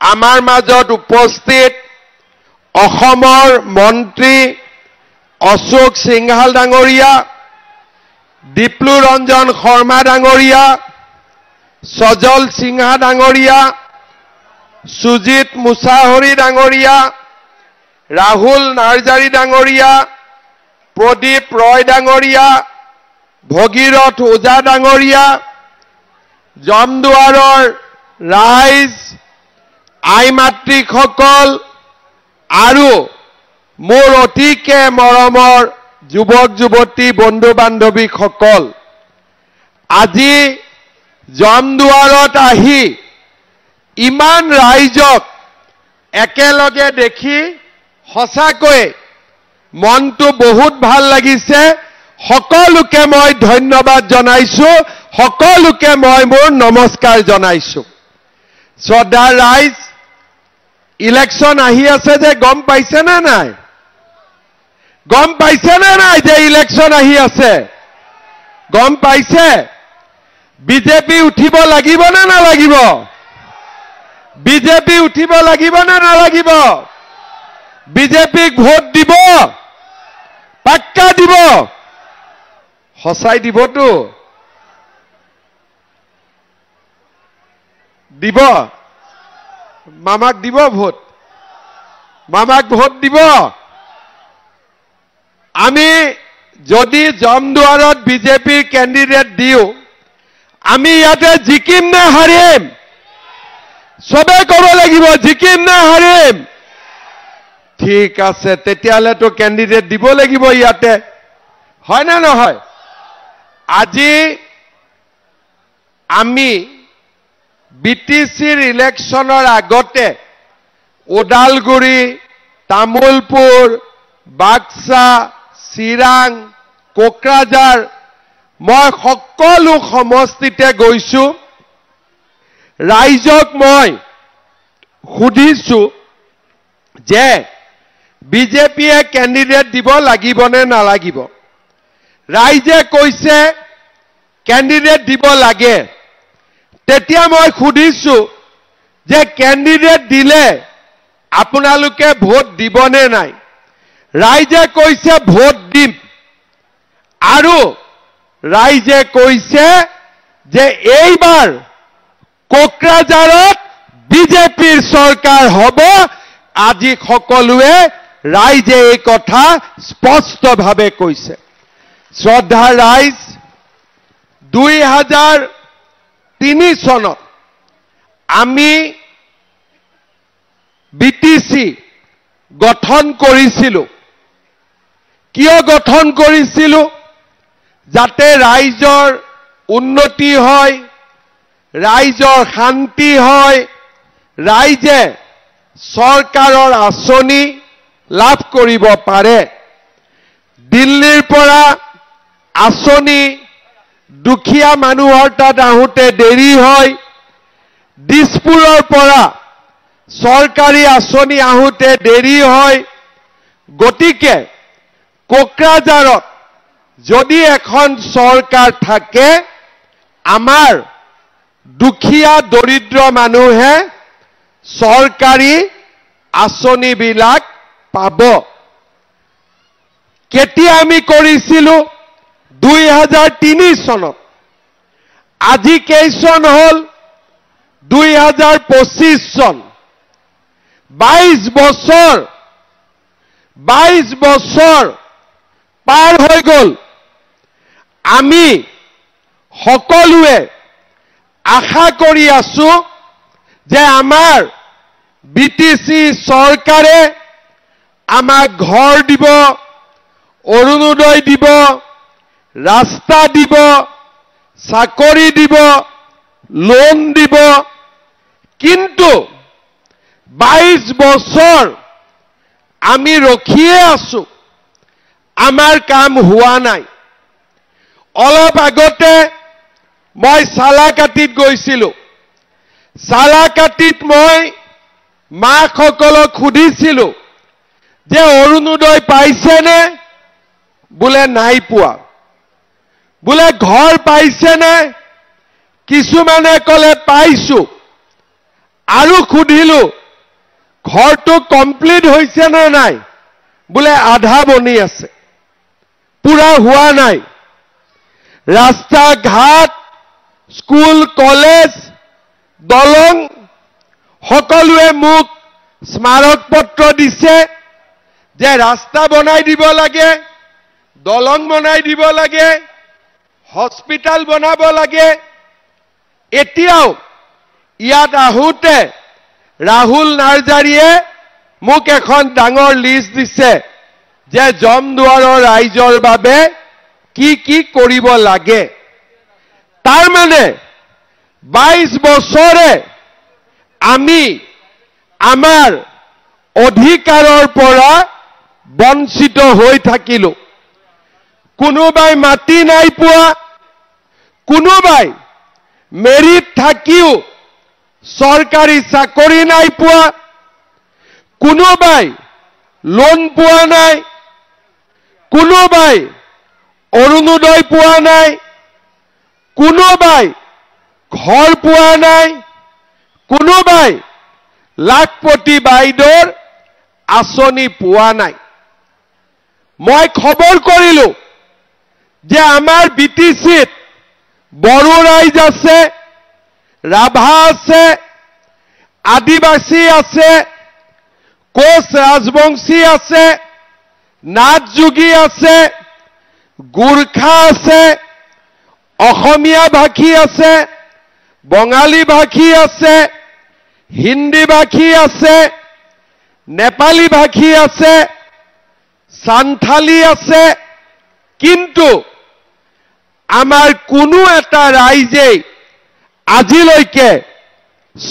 আমাৰ মাজত উপস্থিত অসমৰ মন্ত্ৰী অশোক সিংহাল ডাঙৰীয়া, দীপ্লু ৰঞ্জন শৰ্মা ডাঙৰীয়া, সজল সিংহা ডাঙৰীয়া, সুজিত মুছাহৰি ডাঙৰীয়া, ৰাহুল নাৰ্জাৰী ডাঙৰীয়া, প্ৰদীপ ৰয় ডাঙৰীয়া, ভগীৰথ ওজা ডাঙৰীয়া, জমদুৱাৰৰ ৰাইজ, আই মাতৃসকল আৰু মোৰ অতিকে মৰমৰ যুৱক যুৱতী বন্ধু বান্ধৱীসকল, আজি জমদুৱাৰত আহি ইমান ৰাইজক একেলগে দেখি সঁচাকৈ মনটো বহুত ভাল লাগিছে। সকলোকে মই ধন্যবাদ জনাইছো, সকলোকে মই মোৰ নমস্কাৰ জনাইছো। শ্ৰদ্ধাৰ ৰাইজ, ইলেকশ্যন আহি আছে যে গম পাইছে নে নাই? গম পাইছে নে নাই যে ইলেকশ্যন আহি আছে? গম পাইছে? বিজেপি উঠিব লাগিব নে নালাগিব? বিজেপি উঠিব লাগিব নে নালাগিব? বিজেপিক ভোট দিব? পাক্কা দিব? সঁচাই দিবতো? দিব? মামাক দিব ভোট? মামাক ভোট দিব? আমি যদি জমদুৱাৰত বিজেপিৰ কেণ্ডিডেট দিওঁ, আমি ইয়াতে জিকিম নে হাৰিম? সবে ক'ব লাগিব জিকিম নে হাৰিম? ঠিক আছে, তেতিয়াহ'লেতো কেণ্ডিডেট দিব লাগিব ইয়াতে, হয় না নহয়? আজি আমি বিটিচিৰ ইলেকশ্যনৰ আগতে ওদালগুৰি, তামুলপুৰ, বাক্সা, চিৰাং, কোকৰাঝাৰ, মই সকলো সমষ্টিতে গৈছো। ৰাইজক মই সুধিছো যে বিজেপিয়ে কেণ্ডিডেট দিব লাগিব নে নালাগিব? ৰাইজে কৈছে কেণ্ডিডেট দিব লাগে। তেতিয়া মই সুধিছো যে কেণ্ডিডেট দিলে আপোনালোকে ভোট দিবনে নাই? ৰাইজে কৈছে ভোট দিম। আৰু ৰাইজে কৈছে যে এইবাৰ কোকৰাঝাৰত বিজেপিৰ চৰকাৰ হ'ব। আজি সকলোৱে ৰাইজে এই কথা স্পষ্টভাৱে কৈছে। শ্ৰদ্ধাৰ ৰাইজ, 2003 চনত আমি বিটিচি গঠন কৰিছিলো। কিয় গঠন কৰিছিলো? যাতে ৰাইজৰ উন্নতি হয়, ৰাইজৰ শান্তি হয়, ৰাইজে চৰকাৰৰ আঁচনি লাভ কৰিব পাৰে। দিল্লীৰ পৰা আঁচনি দুখীয়া মানুহৰ তাত আহোঁতে দেৰি হয়, দিছপুৰৰ পৰা চৰকাৰী আঁচনি আহোঁতে দেৰি হয়। গতিকে কোকৰাঝাৰত যদি এখন চৰকাৰ থাকে, আমাৰ দুখীয়া দৰিদ্ৰ মানুহে চৰকাৰী আঁচনিবিলাক পাব। কেতিয়া আমি কৰিছিলো? 2003 চনত। আজি কেইচন হ'ল? 2025 চন। 22 বছৰ পাৰ হৈ গ'ল। আমি সকলোৱে আশা কৰি আছো যে আমাৰ বিটিচি চৰকাৰে আমাক ঘৰ দিব, অৰুণোদয় দিব, ৰাস্তা দিব, চাকৰি দিব, লোন দিব। কিন্তু 22 বছৰ আমি ৰখিয়ে আছো, আমাৰ কাম হোৱা নাই। অলপ আগতে মই চালাকাটিত গৈছিলো। চালাকাটিত মই মাসকলক সুধিছিলো যে অৰুণোদয় পাইছেনে? বোলে নাই পোৱা। বোলে ঘৰ পাইছেনে? কিছুমানে ক'লে পাইছো। আৰু সুধিলো ঘৰটো কমপ্লিট হৈছে নে নাই বোলে আধা বনি আছে পুৰা হোৱা নাই ৰাস্তা ঘাট স্কুল কলেজ দলং সকলোৱে মোক স্মাৰক পত্ৰ দিছে যে ৰাস্তা বনাই দিব লাগে দলং বনাই দিব লাগে হস্পিটাল বনাব লাগে এতিয়াও ইয়াত আহোঁতে ৰাহুল নাৰ্জাৰীয়ে মোক এখন ডাঙৰ লিষ্ট দিছে যে জমদুৱাৰৰ ৰাইজৰ বাবে কি কি কৰিব লাগে তাৰ মানে 22 বছৰে আমি আমাৰ অধিকাৰৰ পৰা বঞ্চিত হৈ থাকিলো কোনোবাই মাটি নাই পোৱা কোনোবাই মেৰিট থাকিও চৰকাৰী চাকৰি নাই পোৱা কোনোবাই লোন পোৱা নাই কোনোবাই অৰুণোদয় পোৱা নাই কোনোবাই ঘৰ পোৱা নাই কোনোবাই লাখপতি বাইদেউৰ আঁচনি পোৱা নাই মই খবৰ কৰিলো যে আমাৰ বিটিচিত বড়ো ৰাইজ আছে ৰাভা আছে আদিবাসী আছে কোচ ৰাজবংশী আছে নাথ যোগী আছে গোৰ্খা আছে অসমীয়া ভাষী আছে বঙালী ভাষী আছে হিন্দী ভাষী আছে নেপালী ভাষী আছে সান্থালী আছে কিন্তু আমাৰ কোনো এটা ৰাইজে আজিলৈকে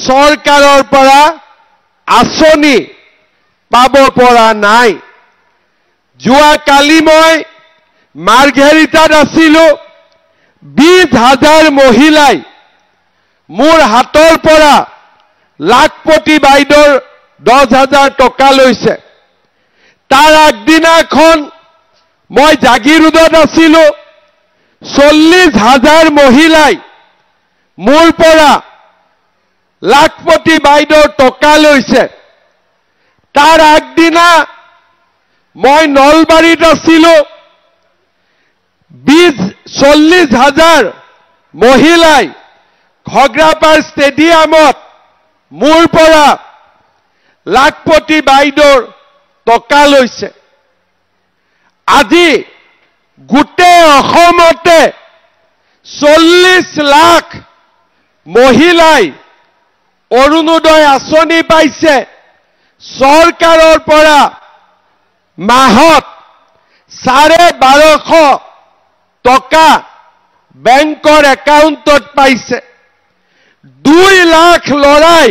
চৰকাৰৰ পৰা আঁচনি পাব পৰা নাই যোৱা কালি মই মাৰ্ঘেৰিটাত আছিলো 20,000 মহিলাই মোৰ হাতৰ পৰা লাখপতি বাইদেউৰ 10,000 টকা লৈছে তাৰ আগদিনাখন মই জাগিৰোডত আছিলো 40,000 মহিলাই মোৰ পৰা লাখপতি বাইদেউৰ টকা লৈছে তাৰ আগদিনা মই নলবাৰীত আছিলো 40,000 মহিলাই ঘগ্ৰাপাৰ ষ্টেডিয়ামত মোৰ পৰা লাখপতি বাইদেউৰ টকা লৈছে আজি গোটেই অসমতে 40 লাখ মহিলাই অৰুণোদয় আঁচনি পাইছে চৰকাৰৰ পৰা মাহত 12,500 টকা বেংকৰ একাউণ্টত পাইছে 2 লাখ লৰাই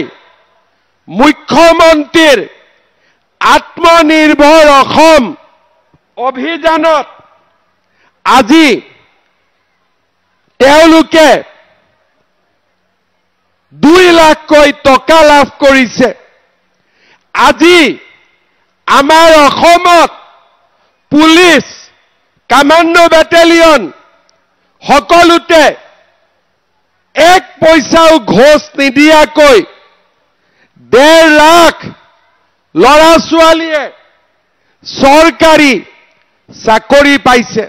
মুখ্যমন্ত্ৰীৰ আত্মনিৰ্ভৰ অসম অভিযানত আজি তেওঁলোকে 2 লাখকৈ টকা লাভ কৰিছে আজি আমাৰ অসমত পুলিচ কামাণ্ডো বেটেলিয়ন সকলোতে 1 পইচাও ঘোষ নিদিয়াকৈ 1.5 লাখ ল'ৰা ছোৱালীয়ে চৰকাৰী চাকৰি পাইছে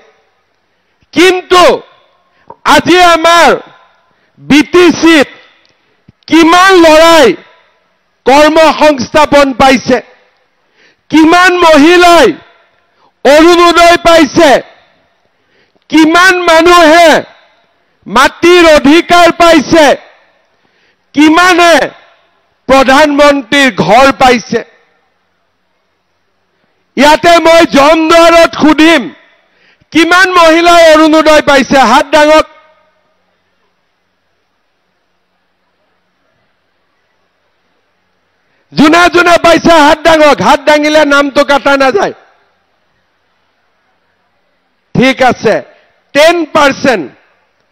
কিন্তু আজি আমাৰ বিটিচিত কিমান ল'ৰাই কৰ্মসংস্থাপন পাইছে কিমান মহিলাই অৰুণোদয় পাইছে কিমান মানুহে মাটিৰ অধিকাৰ পাইছে কিমানে প্ৰধানমন্ত্ৰীৰ ঘৰ পাইছে ইয়াতে মই জমদুৱাৰত খুদিম কিমান মহিলাই অৰুণোদয় পাইছে হাত ডাঙক জুনা জুনা পাইছে হাত ডাঙক হাত ডাঙিলে নামটো কাটা না যায় ঠিক আছে 10%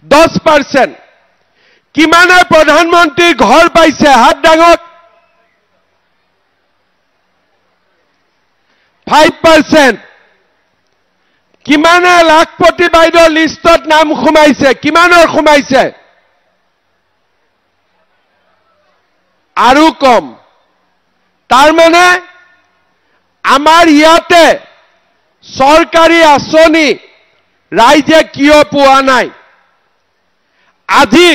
10% কিমানে প্ৰধানমন্ত্ৰীৰ ঘৰ পাইছে হাত ডাঙক 5% কিমানে লাখপতি বাইদেউৰ লিষ্টত নাম সোমাইছে কিমানৰ সোমাইছে আৰু কম তাৰ মানে আমাৰ ইয়াতে চৰকাৰী আঁচনি ৰাইজে কিয় পোৱা নাই আজি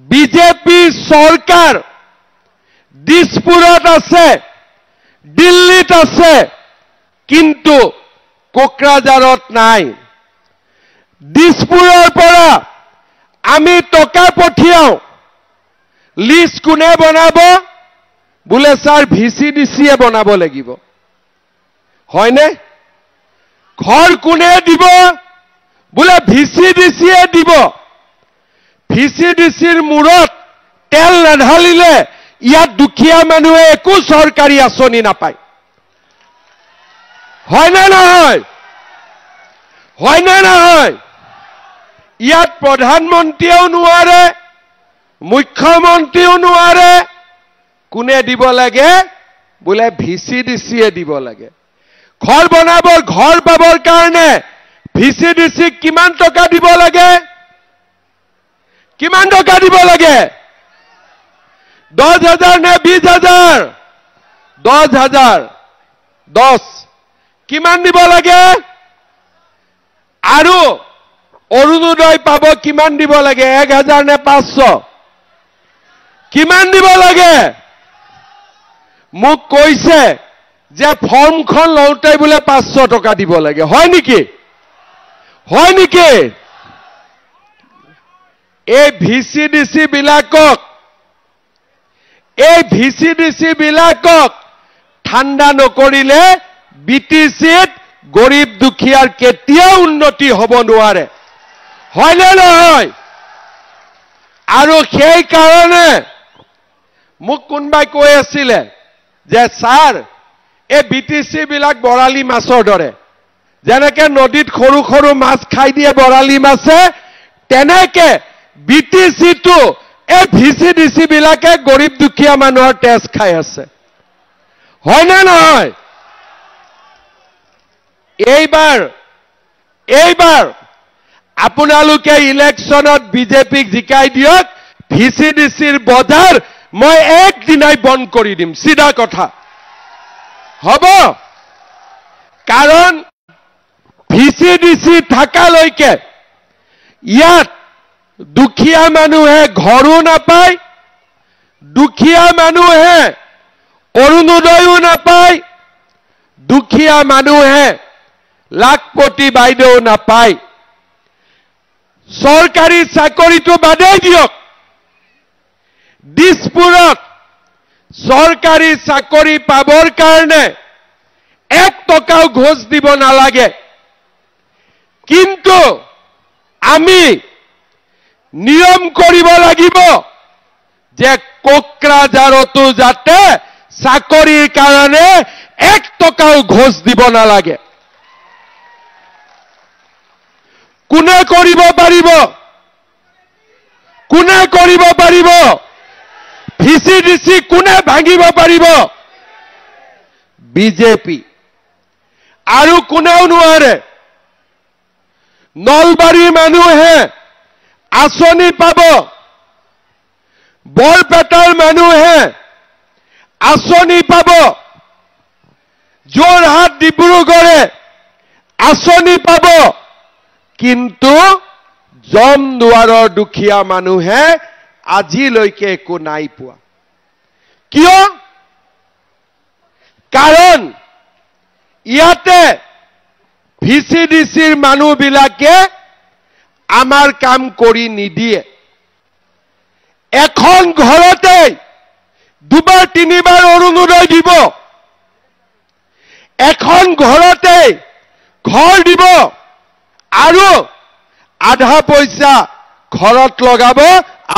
বিজেপি চৰকাৰ দিছপুৰত আছে দিল্লীত আছে কিন্তু কোকৰাঝাৰত নাই দিছপুৰৰ পৰা আমি টকা পঠিয়াও লিষ্ট কোনে বনাব বোলে স্যাৰ ভিচিডিসিয়ে বনাব লাগিব হয়নে ঘৰ কোনে দিব বোলে ভিচিডিসিয়ে দিব ভিচিডিসিৰ মূৰত তেল নাঢালিলে ইয়াত দুখীয়া মানুহে একো চৰকাৰী আঁচনি নাপায় হয়নে নহয় হয়নে নহয় ইয়াত প্ৰধানমন্ত্ৰীও নোৱাৰে মুখ্যমন্ত্ৰীও নোৱাৰে কোনে দিব লাগে বোলে ভিচিডিসিয়ে দিব লাগে ঘৰ বনাবৰ ঘৰ পাবৰ কাৰণে ভিচিডিসি কিমান টকা দিব লাগে কিমান টকা দিব লাগে 10,000 নে 20,000 10,000 10 কিমান দিব লাগে আৰু অৰুণোদয় পাব কিমান দিব লাগে 1,000 নে 500 কিমান দিব লাগে মোক কৈছে যে ফৰ্মখন লওঁতে বোলে 500 টকা দিব লাগে হয় নেকি এই ভিচিডিসি বিলাকক ঠাণ্ডা নকৰিলে বিটিচিত গৰীব দুখীয়াৰ কেতিয়াও উন্নতি হ'ব নোৱাৰে হয়নে নহয় আৰু সেই কাৰণে মোক কোনবাই কৈ আছিলে যে স্যাৰ এই বিটিচি বিলাক বৰালি মাছৰ দৰে যেনেকে নদীত সৰু সৰু মাছ খাই দিয়ে বৰালি মাছে তেনেকে বিটিচিটো এই ভিচিডিসি বিলাকে গৰীব দুখীয়া মানুহৰ তেজ খাই আছে হয়নে নহয় এইবাৰ আপোনালোকে ইলেকশ্যনত বিজেপিক জিকাই দিয়ক ভিচিডিসিৰ বজাৰ মই একদিনাই বন্ধ কৰি দিম সিধা কথা হ'ব কাৰণ ভিচিডিসি থাকালৈকে ইয়াত দুখীয়া মানুহে ঘৰো নাপায় দুখীয়া মানুহে অৰুণোদয়ও নাপায় দুখীয়া মানুহে লাখপতি বাইদেউ নাপায় চৰকাৰী চাকৰিটো বাদেই দিয়ক দিছপুৰত চৰকাৰী চাকৰি পাবৰ কাৰণে 1 টকাও ঘোষ দিব নালাগে কিন্তু আমি নিয়ম কৰিব লাগিব যে কোকৰাঝাৰতো যাতে চাকৰিৰ কাৰণে 1 টকাও ঘোষ দিব নালাগে কোনে কৰিব পাৰিব ভিচিডিসি কোনে ভাঙিব পাৰিব বিজেপি আৰু কোনেও নোৱাৰে নলবাৰীৰ মানুহে আঁচনি পাব বৰপেটাৰ মানুহে আঁচনি পাব যোৰহাট ডিব্ৰুগড়ে আঁচনি পাব কিন্তু জমদুৱাৰৰ দুখীয়া মানুহে আজিলৈকে একো নাই পোৱা কিয় কাৰণ ইয়াতে ভিচিডিসিৰ মানুহবিলাকে আমাৰ কাম কৰি নিদিয়ে এখন ঘৰতে দুবাৰ তিনিবাৰ অৰুণোদয় দিব এখন ঘৰতে ঘৰ দিব আৰু আধা পইচা ঘৰত লগাব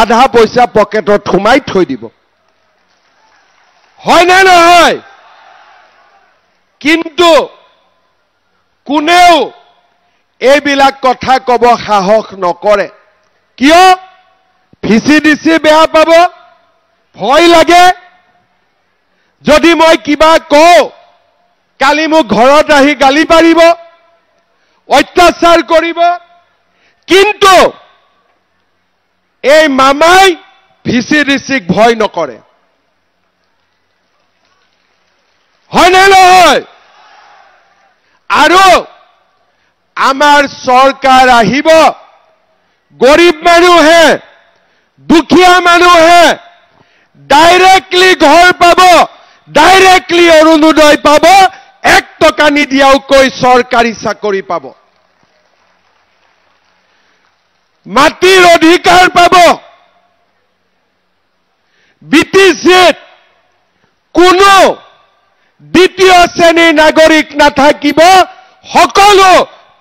আধা পইচা পকেটত সোমাই থৈ দিব হয় না নহয় কিন্তু কোনেও এইবিলাক কথা কব সাহস নকৰে কিয় ভিচিডিসি বেয়া পাব ভয় লাগে যদি মই কিবা কওঁ কালি মোক ঘৰত আহি গালি পাৰিব অত্যাচাৰ কৰিব কিন্তু এই মামাই ভিচিডিসিক ভয় নকৰে আৰু আমাৰ চৰকাৰ আহিব গৰীব মানুহে দুখীয়া মানুহে ডাইৰেক্টলি ঘৰ পাব ডাইৰেক্টলি অৰুণোদয় পাব 1 টকা নিদিয়াকৈ চৰকাৰী চাকৰি পাব মাটিৰ অধিকাৰ পাব বিটিচিত কোনো দ্বিতীয় শ্ৰেণীৰ নাগৰিক নাথাকিব সকলো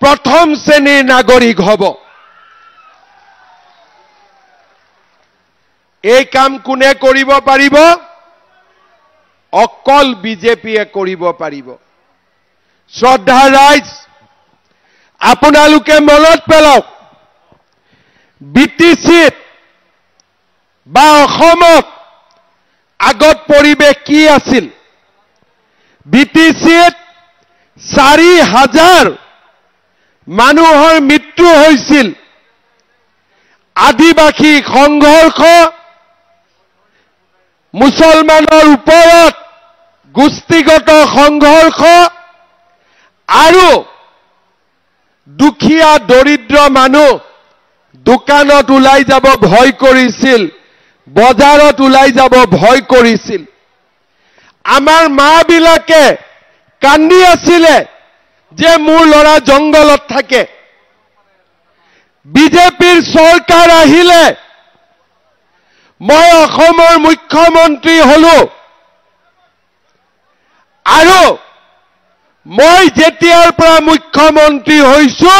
প্ৰথম শ্ৰেণীৰ নাগৰিক হ'ব এই কাম কোনে কৰিব পাৰিব অকল বিজেপিয়ে কৰিব পাৰিব শ্ৰদ্ধা ৰাইজ আপোনালোকে মনত পেলাওক বিটিচিত বা অসমত আগত পৰিৱেশ কি আছিল বিটিচিত 4,000 মানুহৰ মৃত্যু হৈছিল আদিবাসী সংঘৰ্ষ মুছলমানৰ ওপৰত গোষ্ঠীগত সংঘৰ্ষ আৰু দুখীয়া দৰিদ্ৰ মানুহ দোকানত ওলাই যাব ভয় কৰিছিল বজাৰত ওলাই যাব ভয় কৰিছিল আমাৰ মাবিলাকে কান্দি আছিলে যে মোৰ ল'ৰা জংগলত থাকে বিজেপিৰ চৰকাৰ আহিলে মই অসমৰ মুখ্যমন্ত্ৰী হলো আৰু মই যেতিয়াৰ পৰা মুখ্যমন্ত্ৰী হৈছো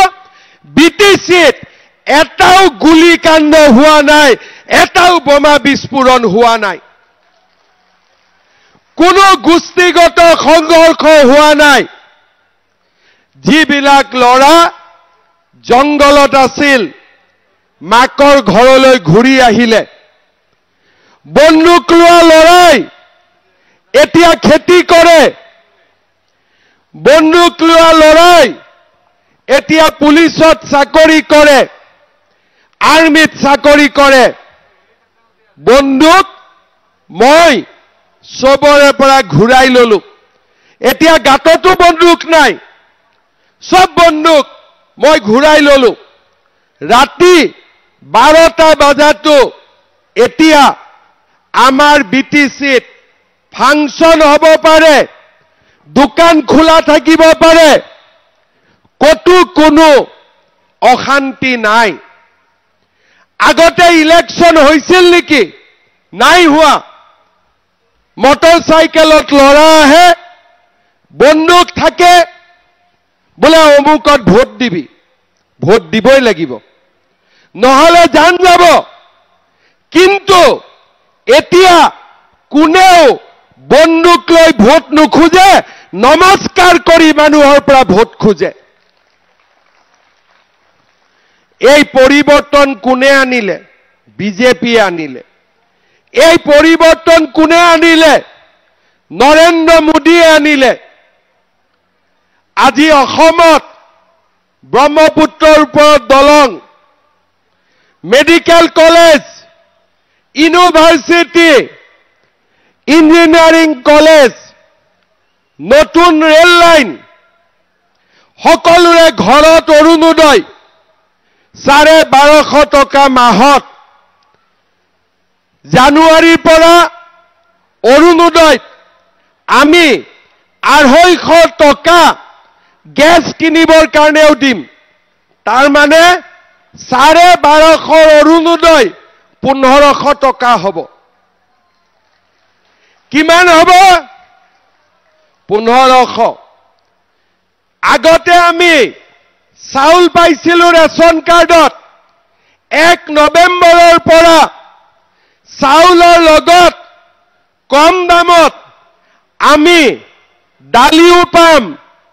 বিটিচিত এটাও গুলিকাণ্ড হোৱা নাই এটাও বোমা বিস্ফোৰণ হোৱা নাই কোনো গোষ্ঠীগত সংঘৰ্ষ হোৱা নাই যিবিলাক ল'ৰা জংগলত আছিল মাকৰ ঘৰলৈ ঘূৰি আহিলে বন্দুক লোৱা ল'ৰাই এতিয়া খেতি কৰে বন্দুক লোৱা ল'ৰাই এতিয়া পুলিচত চাকৰি কৰে আৰ্মিত চাকৰি কৰে বন্দুক মই সবৰে পৰা ঘূৰাই ললো এতিয়া গাততো বন্দুক নাই সব বন্দুক মই ঘূৰাই ললো ৰাতি 12টা বজাতো এতিয়া আমাৰ বিটিচিত ফাংচন হ'ব পাৰে দোকান খোলা থাকিব পাৰে কতো কোনো অশান্তি নাই আগতে ইলেকশন হৈছিল নেকি নাই হোৱা মটৰচাইকেলত লৰা আহে বন্দুক থাকে বোলে অমুকত ভোট দিবি ভোট দিবই লাগিব নহলে জান যাব কিন্তু এতিয়া কোনেও বন্দুক লৈ ভোট নুখোজে নমস্কাৰ কৰি মানুহৰ পৰা ভোট খোজে এই পৰিৱৰ্তন কোনে আনিলে বিজেপিয়ে আনিলে এই পৰিৱৰ্তন কোনে আনিলে নৰেন্দ্ৰ মোদীয়ে আনিলে আজি অসমত ব্ৰহ্মপুত্ৰৰ ওপৰত দলং medical college university engineering college নতুন ৰেল লাইন সকলোৰে ঘৰত অৰুণোদয় 1250 টকা মাহত জানুৱাৰীৰ পৰা অৰুণোদয় আমি 250 টকা গেছ কিনিবৰ কাৰণেও দিম তাৰ মানে 1250 অৰুণোদয় 1500 টকা হ'ব কিমান হ'ব 1500 আগতে আমি চাউল পাইছিলো ৰেশন কাৰ্ডত 1 নৱেম্বৰৰ পৰা চাউলৰ লগত কম দামত আমি দালিও পাম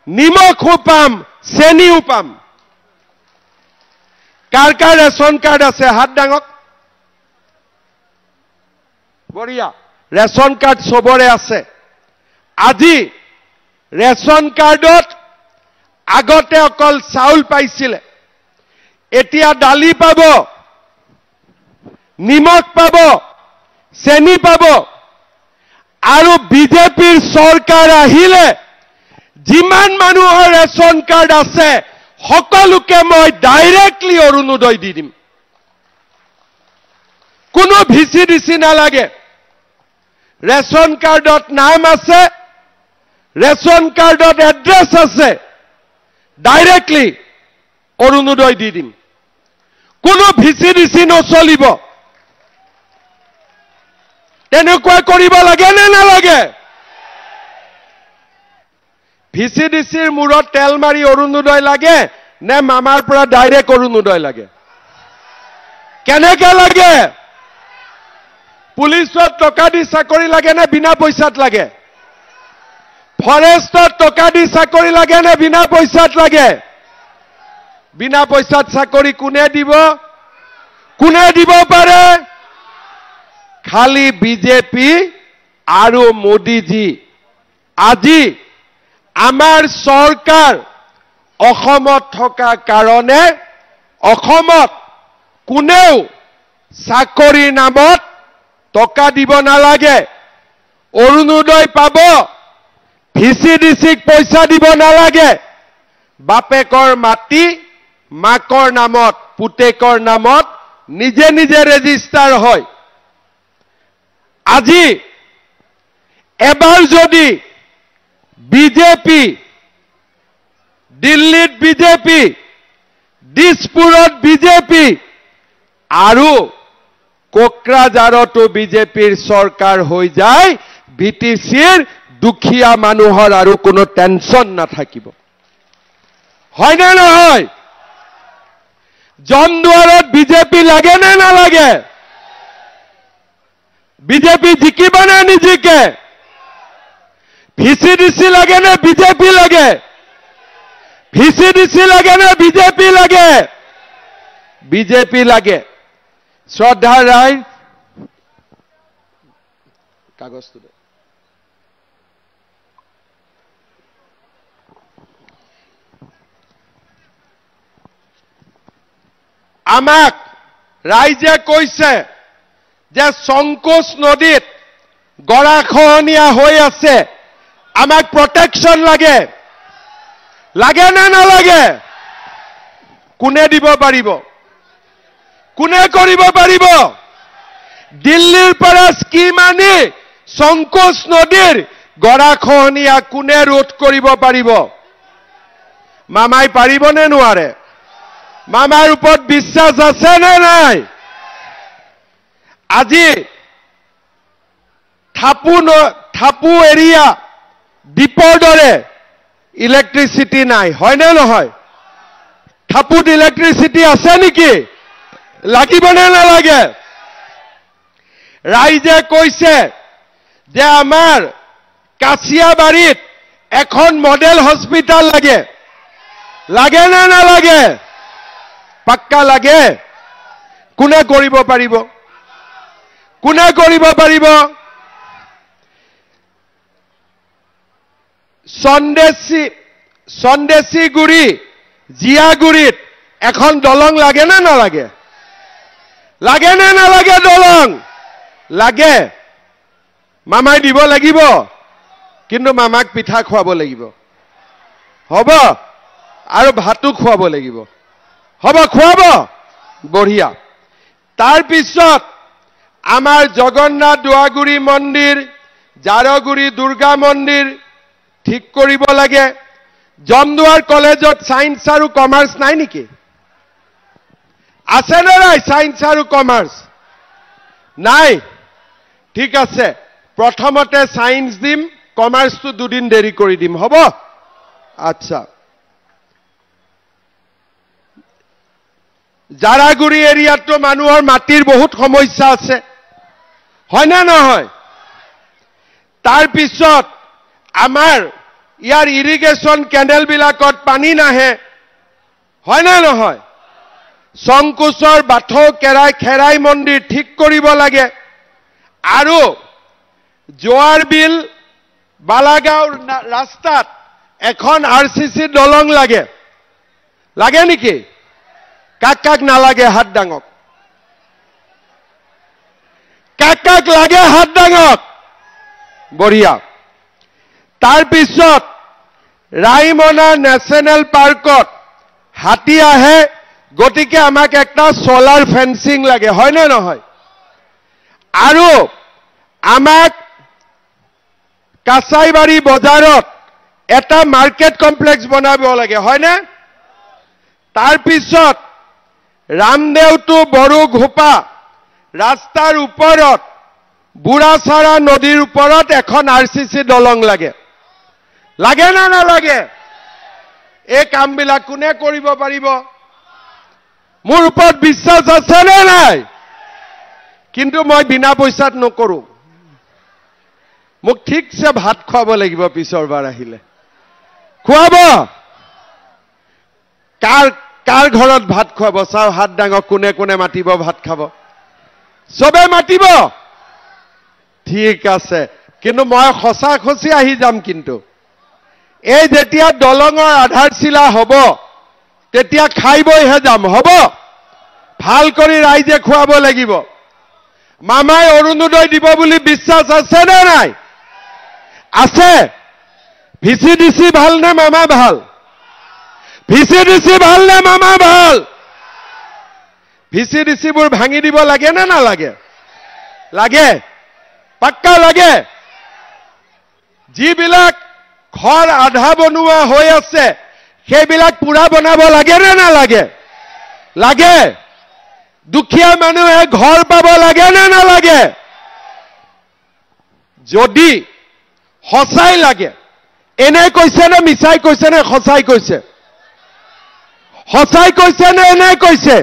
নিমখও পাম চেনিও পাম কাৰ কাৰ ৰেশন কাৰ্ড আছে হাত ডাঙক বঢ়িয়া ৰেশন কাৰ্ড সবৰে আছে আজি ৰেশন কাৰ্ডত আগতে অকল চাউল পাইছিলে এতিয়া দালি পাব নিমখ পাব চেনি পাব আৰু বিজেপিৰ চৰকাৰ আহিলে যিমান মানুহৰ ৰেচন কাৰ্ড আছে সকলোকে মই ডাইৰেক্টলি অৰুণোদয় দি দিম কোনো ভিসিডিসি নালাগে ৰেচন কাৰ্ডত নাম আছে ৰেচন কাৰ্ডত এড্ৰেছ আছে ডাইৰেক্টলি অৰুণোদয় দি দিম কোনো ভিসিডিসি নচলিব তেনেকুৱা কৰিব লাগে নে নালাগে ভিসিডিসিৰ মূৰত তেল মাৰি অৰুণোদয় লাগে নে মামাৰ পৰা ডাইৰেক্ট অৰুণোদয় লাগে কেনেকে লাগে পুলিচত টকা দি চাকৰি লাগে নে বিনা পইচাত লাগে ফৰেষ্টত টকা দি চাকৰি লাগে নে বিনা পইচাত লাগে বিনা পইচাত চাকৰি কোনে দিব পাৰে খালি বিজেপি আৰু মোদীজি আজি আমাৰ চৰকাৰ অসমত থকা কাৰণে অসমত কোনেও চাকৰিৰ নামত টকা দিব নালাগে অৰুণোদয় পাব ভিসিডিসিক পইচা দিব নালাগে বাপেকৰ মাটি মাকৰ নামত পুতেকৰ নামত নিজে নিজে ৰেজিষ্টাৰ হয় আজি এবাৰ যদি বিজেপি দিল্লীত বিজেপি দিছপুৰত বিজেপি আৰু কোকৰাঝাৰতো বিজেপিৰ চৰকাৰ হৈ যায় বিটিচিৰ দুখীয়া মানুহৰ আৰু কোনো টেনচন নাথাকিব হয় না নহয় জনদুৱাৰত বিজেপি লাগে নে নালাগে বিজেপি জিকিব নে নিজিকে ভিসিডিসি লাগে নে বিজেপি লাগে ভিসিডিসি লাগে নে বিজেপি লাগে শ্ৰদ্ধা ৰায় কাগজটো দে আমাক ৰাইজে কৈছে যে সংকোচ নদীত গৰাখহনীয়া হৈ আছে আমাক প্ৰটেকশন লাগে নে নালাগে কোনে দিব পাৰিব কোনে কৰিব পাৰিব দিল্লীৰ পৰা স্কিম আনি সংকোচ নদীৰ গৰাখহনীয়া কোনে ৰোধ কৰিব পাৰিব মামাই পাৰিব নে নোৱাৰে মামাৰ ওপৰত বিশ্বাস আছে নে নাই আজি থাপু এৰিয়া দ্বীপৰ দৰে ইলেক্ট্ৰিচিটি নাই হয় নে নহয় থাপুত ইলেক্ট্ৰিচিটি আছে নেকি লাগিব নে নালাগে ৰাইজে কৈছে যে আমাৰ কাছিয়াবাৰীত এখন মডেল হস্পিটাল লাগে নে নালাগে পাক্কা লাগে কোনে কৰিব পাৰিব সন্দেশীগুৰি জিয়াগুৰিত এখন দলং লাগে নে নালাগে দলং লাগে মামাই দিব লাগিব কিন্তু মামাক পিঠা খুৱাব লাগিব হ'ব আৰু ভাতু খুৱাব লাগিব হ'ব খুৱাব বঢ়িয়া তাৰ পিছত আমাৰ জগন্নাথ দুৱাগুৰি মন্দিৰ জাৰগুৰি দুৰ্গা মন্দিৰ ঠিক কৰিব লাগে জমদুৱাৰ কলেজত সায়েন্স আৰু কমাৰ্চ নাই নেকি আছে নে নাই সায়েন্স আৰু কমাৰ্চ নাই ঠিক আছে প্ৰথমতে সায়েন্স দিম কমাৰ্চটো দুদিন দেৰি কৰি দিম হ'ব আচ্ছা জাৰাগুৰি এৰিয়াটো মানুহৰ মাটিৰ বহুত সমস্যা আছে হয় না নহয় তাৰ পিছত আমাৰ ইয়াৰ ইৰিগেশ্যন কেনেল বিলাকত পানী নাহে হয় না নহয় সংকোচৰ বাথৌ খেৰাই মন্দিৰ ঠিক কৰিব লাগে আৰু জোৱাৰ বিল বালাগাঁও ৰাস্তাত এখন আৰচিচি দলং লাগে নেকি কাক নালাগে হাত ডাঙক কাক লাগে হাত ডাঙক বঢ়িয়া তাৰ পিছত ৰাইমনা ন্যাশনাল পাৰ্কত হাতী আহে গতিকে আমাক একটা সোলাৰ ফেন্সিং লাগে হয় না নহয় আৰু আমাক কাছাইবাৰী বজাৰত এটা মাৰ্কেট কমপ্লেক্স বনাব লাগে হয় না তাৰ পিছত ৰামদেও টু বড়ুঘোপা ৰাস্তাৰ ওপৰত বুঢ়াচাৰা নদীৰ ওপৰত এখন আৰসিসি দলং লাগে লাগে না নালাগে এই কামবিলাক কোনে কৰিব পাৰিব মোৰ ওপৰত বিশ্বাস আছে নে নাই কিন্তু মই বিনা পইচাত নকৰো মোক ঠিকছে ভাত খুৱাব লাগিব পিছৰবাৰ আহিলে খুৱাব কাৰ ঘৰত ভাত খুৱাব চাও হাত ডাঙৰ কোনে কোনে মাতিব ভাত খাব সবে মাতিব ঠিক আছে কিন্তু মই খসা খসি আহি যাম কিন্তু এই যেতিয়া দলঙৰ আধাৰশিলা হ'ব তেতিয়া খাইবইহে যাম হ'ব ভাল কৰি ৰাইজে খুৱাব লাগিব মামাই অৰুণোদয় দিব বুলি বিশ্বাস আছে নে নাই আছে ভিচিডিসি ভাল নে মামা ভাল ভিচিডিসি ভাল নে মামা ভাল ভিচিডিসি বোৰ ভাঙি দিব লাগে না নালাগে লাগে পাক্কা লাগে যিবিলাক ঘৰ আধা বনোৱা হৈ আছে সেইবিলাক পুৰা বনাব লাগে না নালাগে লাগে দুখীয়া মানুহে ঘৰ পাব লাগে না নালাগে যদি হসাই লাগে এনে কৈছে না মিছাই কৈছে না হসাই কৈছে হসাই কৈছে না এনে কৈছে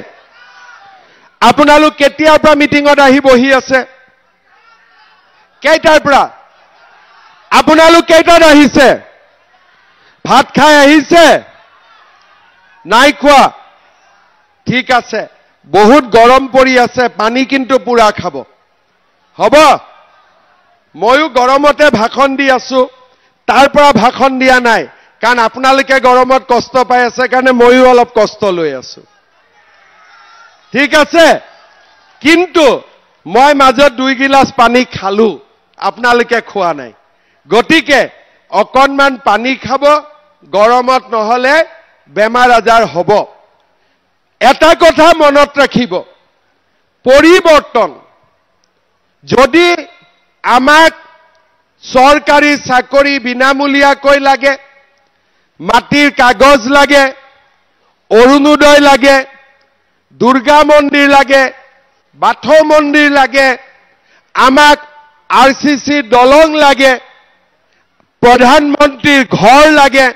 আপোনালোক কেতিয়াৰ পৰা মিটিংত আহি বহি আছে কেইটাৰ পৰা আপোনালোক কেইটাত আহিছে ভাত খাই আহিছে নাই খোৱা ঠিক আছে বহুত গৰম পৰি আছে পানী কিন্তু পুৰা খাব হ'ব ময়ো গৰমতে ভাষণ দি আছো তাৰ পৰা ভাষণ দিয়া নাই কাৰণ আপোনালোকে গৰমত কষ্ট পাই আছে কাৰণে ময়ো অলপ কষ্ট লৈ আছো ঠিক আছে কিন্তু মই মাজত 2 গিলাস পানী খালো আপোনালোকে খোৱা নাই গতিকে অকনমান পানী খাব গৰমত নহলে বেমাৰ আজাৰ হ'ব এটা কথা মনত ৰাখিব পৰিৱৰ্তন যদি আমাক চৰকাৰী চাকৰি বিনামূলীয়াকৈ লাগে মাটিৰ কাগজ লাগে অৰুণোদয় লাগে দুৰ্গা মন্দিৰ লাগে বাথৌ মন্দিৰ লাগে আমাক আৰসিসি দলং লাগে প্ৰধানমন্ত্ৰীৰ ঘৰ লাগে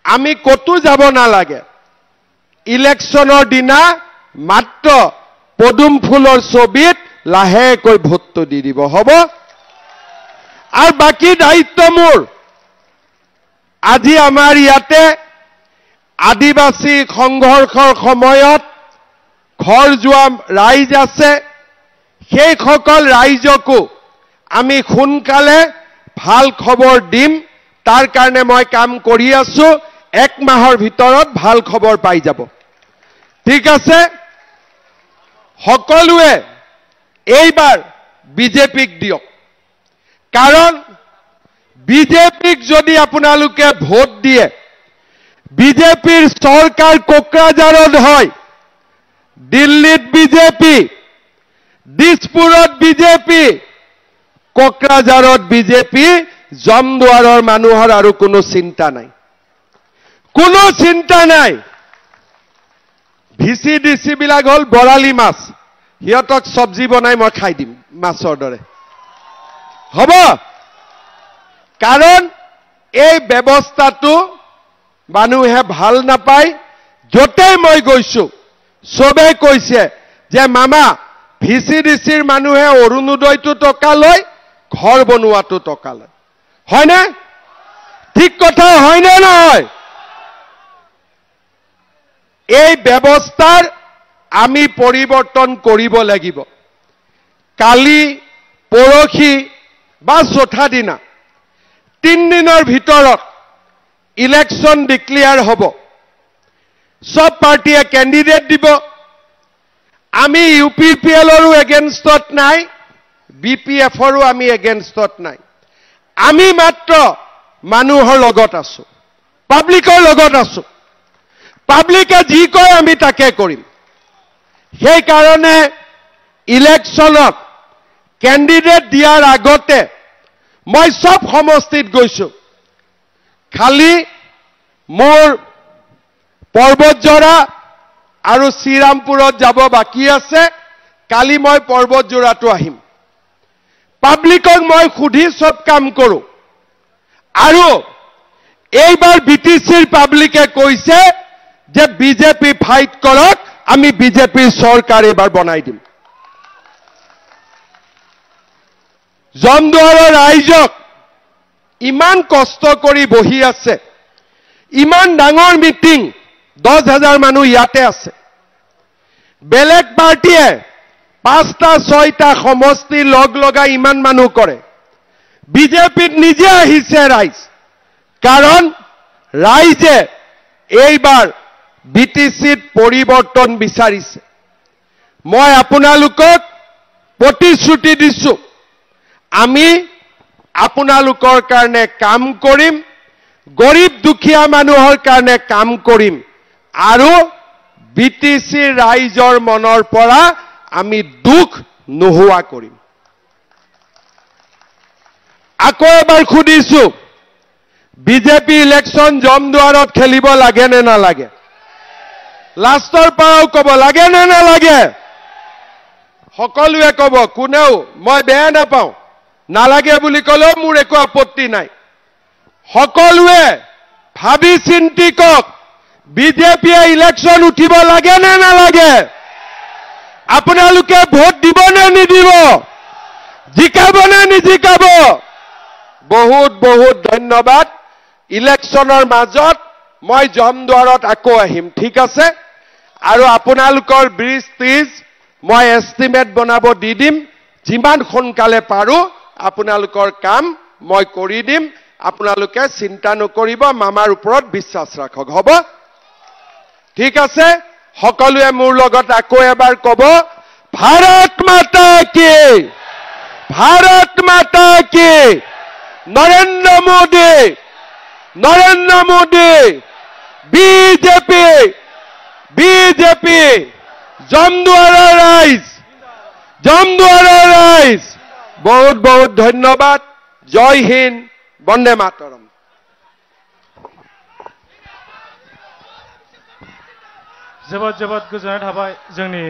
আমি কতো যাব নালাগে ইলেকশনৰ দিনা মাত্ৰ পদুম ফুলৰ ছবিত লাহেকৈ ভোটটো দি দিব হ'ব আৰু বাকি দায়িত্ব মোৰ আজি আমাৰ ইয়াতে আদিবাসী সংঘৰ্ষৰ সময়ত ঘৰ যোৱা ৰাইজ আছে সেই সকল ৰাইজকো আমি সোনকালে ভাল খবৰ দিম তাৰ কাৰণে মই কাম কৰি আছো 1 মাহৰ ভিতৰত ভাল খবৰ পাই যাব ঠিক আছে সকলোৱে এইবাৰ বিজেপিক দিয়ক কাৰণ বিজেপিক যদি আপোনালোকে ভোট দিয়ে বিজেপিৰ চৰকাৰ কোকৰাঝাৰত হয় দিল্লীত বিজেপি দিছপুৰত বিজেপি কোকৰাঝাৰত বিজেপি জমদুৱাৰৰ মানুহৰ আৰু কোনো চিন্তা নাই ভিচিডিসি বিলাক হল বৰালি মাছ হিয়তক সবজি বনাই মই খাই দিম মাছৰ দৰে হ'ব কাৰণ এই ব্যৱস্থাটো মানুহে ভাল নাপায় যতে মই গৈছো সবে কৈছে যে মামা ভিচিডিসিৰ মানুহে অৰুণোদয়টো টকা লয় ঘৰ বনোৱাটো টকা লয় হয় না ঠিক কথা হয় না নহয় এই ব্যৱস্থাৰ আমি পৰিৱৰ্তন কৰিব লাগিব কালি পৰখি বা চৌথা দিনা 3 দিনৰ ভিতৰত ইলেকশন ডিক্লেয়াৰ হ'ব সব পাৰ্টিয়ে ক্যান্ডিডেট দিব আমি ইউপিপিএলৰো এগেইনষ্টত নাই বিপিএফৰো আমি এগেইনষ্টত নাই আমি মাত্ৰ মানুহৰ লগত আছো পাব্লিকৰ লগত আছো পাব্লিকে যি কয় আমি তাকে কৰিম সেই কাৰণে ইলেকশ্যনত কেণ্ডিডেট দিয়াৰ আগতে মই সব সমষ্টিত গৈছো খালি মোৰ পৰ্বতজৰা আৰু শ্ৰীৰামপুৰত যাব বাকি আছে কালি মই পৰ্বতজৰাটো আহিম পাব্লিকক মই খুধি সব কাম কৰো আৰু এইবাৰ বিটিচিৰ পাব্লিকে কৈছে যে বিজেপি ফাইট কৰক আমি বিজেপিৰ চৰকাৰ এবাৰ বনাই দিম জমদুৱাৰৰ ৰাইজক ইমান কষ্ট কৰি বহি আছে ইমান ডাঙৰ মিটিং 10,000 মানুহ ইয়াতে আছে বেলেগ পাৰ্টিয়ে 5টা 6টা সমষ্টি লগ লগাই ইমান মানুহ কৰে বিজেপিত নিজে আহিছে ৰাইজ কাৰণ ৰাইজে এইবাৰ বিটিচিত পৰিৱৰ্তন বিচাৰিছে মই আপোনালোকক প্ৰতিশ্ৰুতি দিছো আমি আপোনালোকৰ কাৰণে কাম কৰিম গৰীব দুখীয়া মানুহৰ কাৰণে কাম কৰিম আৰু বিটিচি ৰাইজৰ মনৰ পৰা আমি দুখ নোহোৱা কৰিম আকৌ এবাৰ খুদিছো বিজেপি ইলেকশ্যন জমদুৱাৰত খেলিব লাগে নে নালাগে লাষ্টৰ পৰাও ক'ব লাগে নে নালাগে সকলোৱে ক'ব কোনেও মই বেয়া নাপাওঁ নালাগে বুলি ক'লেও মোৰ একো আপত্তি নাই সকলোৱে ভাবি চিন্তি কওক বিজেপিয়ে ইলেকশ্যন উঠিব লাগে নে নালাগে আপোনালোকে ভোট দিব নে নিদিব জিকাব নে নিজিকাব বহুত বহুত ধন্যবাদ ইলেকশ্যনৰ মাজত মই জমদুৱাৰত আকৌ আহিম ঠিক আছে আৰু আপোনালোকৰ ব্ৰিজ ত্ৰিজ মই এষ্টিমেট বনাব দি দিম যিমান সোনকালে পাৰো আপোনালোকৰ কাম মই কৰি দিম আপোনালোকে চিন্তা নকৰিব মামাৰ ওপৰত বিশ্বাস ৰাখক হ'ব ঠিক আছে সকলোৱে মোৰ লগত আকৌ এবাৰ ক'ব ভাৰত মাতা কি নৰেন্দ্ৰ মোদী বিজেপি জমদুৱাৰৰ ৰাইজ বহুত বহুত ধন্যবাদ জয় হিন্দ বন্দে মাতৰম जोबोद गोजोननाय थाबाय जोंनि